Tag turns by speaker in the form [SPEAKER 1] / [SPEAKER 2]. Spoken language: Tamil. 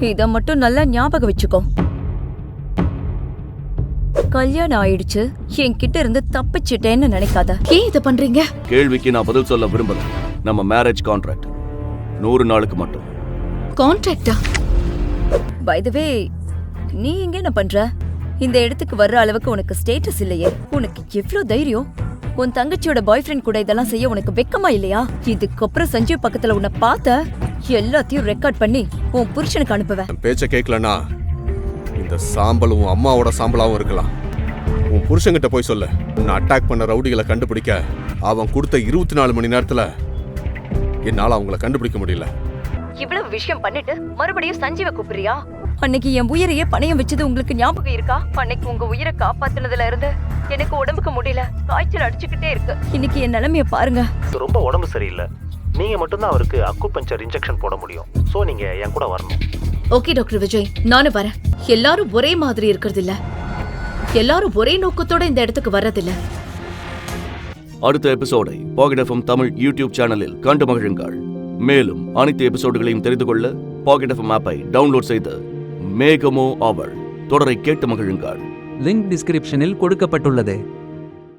[SPEAKER 1] இத மட்டும் நல்லா ஞாபகம் வச்சுக்கோ. கல்யாணம் ஆயிடுச்சு, என்கிட்ட இருந்து தப்பிச்சிட்டேன்னு நினைக்காத.
[SPEAKER 2] ஏன் இத பண்றீங்க?
[SPEAKER 3] கேள்விக்கு நான் பதில் சொல்ல விரும்பல. நம்ம மேரேஜ் கான்ட்ராக்ட் 100 நாளுக்கு மட்டும்.
[SPEAKER 2] கான்ட்ராக்டா?
[SPEAKER 1] பை தி வே, நீ இங்க என்ன பண்ற? இந்த இடத்துக்கு வர்ற அளவுக்கு உனக்கு ஸ்டேட்டஸ் இல்லையே. உனக்கு எவ்ளோ தைரியம்? உன் தங்கச்சியோட பாய் ஃப்ரெண்ட் கூட இதெல்லாம் செய்ய உனக்கு வெக்கமா இல்லையா? இதுக்கப்புறம் சஞ்சீவ் பக்கத்துல உன்னை பார்த்த எல்லாத்தையும் ரெக்கார்ட் பண்ணி உன் புருஷனுக்கு அனுப்புவேன்.
[SPEAKER 4] பேச்ச கேட்கலனா இந்த சாம்பல் உன் அம்மாவோட சாம்பலாவும் இருக்கலாம். உன் புருஷன்கிட்ட போய் சொல்ல, உன்னை அட்டாக் பண்ண ரவுடிகளை கண்டுபிடிக்க அவன் கொடுத்த 24 மணி நேரத்துல என்னால அவங்கள கண்டுபிடிக்க முடியல.
[SPEAKER 1] இவ்வளவு விஷயம் பண்ணிட்டு மறுபடியும் சஞ்சீவ கூப்பிடுறியா? அன்னைக்கு என் உயிரையே பணையம் வச்சது உங்களுக்கு ஞாபகம் இருக்கா? அன்னைக்கு உங்க உயிரை காப்பாத்துனதுல இருந்து எனக்கு உடம்புக்கு முடியல, காய்ச்சல் அடிச்சுக்கிட்டே இருக்கு. இன்னைக்கு என் நிலைமைய பாருங்க.
[SPEAKER 5] ரொம்ப உடம்பு சரியில்லை. நீங்க மட்டும்தான் அவருக்கு அக்குபஞ்சர் இன்ஜெக்ஷன் போட முடியும். சோ நீங்க என் கூட வரணும்.
[SPEAKER 2] ஓகே டாக்டர் விஜய், நானும் வரேன். எல்லாரும் ஒரே மாதிரி இருக்கிறது இல்ல, எல்லாரும் ஒரே நோக்கத்தோட இந்த இடத்துக்கு வர்றதில்ல.
[SPEAKER 3] அடுத்த எபிசோடை பாக்கெட் எஃப்எம் தமிழ் யூடியூப் சேனலில் கண்டு மகிழுங்கள். மேலும் அனைத்து எபிசோடுகளையும் தெரிந்து கொள்ள பாக்கெட் எஃப்எம் ஆப்பை டவுன்லோட் செய்து மேகமோ அவள் தொடரை கேட்டு மகிழுங்கள்.
[SPEAKER 6] லிங்க் டிஸ்கிரிப்ஷனில் கொடுக்கப்பட்டுள்ளது.